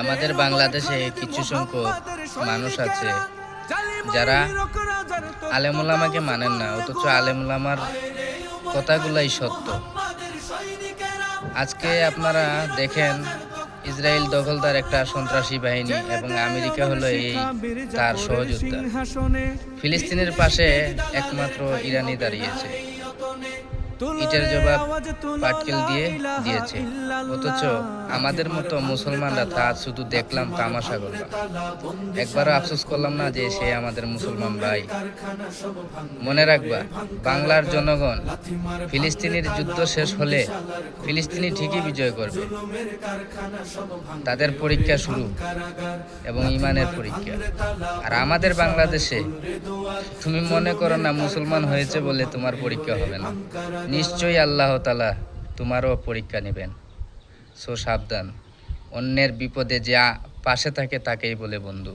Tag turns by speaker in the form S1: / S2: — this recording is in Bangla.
S1: আমাদের বাংলাদেশে কিছু সংখ্যক মানুষ আছে যারা আলেমুলামাকে মানেন না, অথচ আলেমুলামার কথাগুলাই সত্য। আজকে আপনারা দেখেন, ইসরায়েল দখলদার একটা সন্ত্রাসী বাহিনী এবং আমেরিকা হলো তার সহযোদ্ধা। ফিলিস্তিনের পাশে একমাত্র ইরানই দাঁড়িয়েছে, ইটের জবাব পাটকেল দিয়ে দিয়েছে। অথচ আমাদের মতো মুসলমানরা তা শুধু দেখলাম, তামাশা করলাম, একবারও আফসোস করলাম না যে সে আমাদের মুসলমান ভাই। মনে রাখবা, বাংলার জনগণ, ফিলিস্তিনের যুদ্ধ শেষ হলে ফিলিস্তিনি ঠিকই বিজয় করবে। তাদের পরীক্ষা শুরু, এবং ইমানের পরীক্ষা। আর আমাদের বাংলাদেশে তুমি মনে করো না মুসলমান হয়েছে বলে তোমার পরীক্ষা হবে না, নিশ্চয়ই আল্লাহ তাআলা তোমারও পরীক্ষা নেবেন। সো সাবধান, অন্যের বিপদে যে পাশে থাকে তাকেই বলে বন্ধু।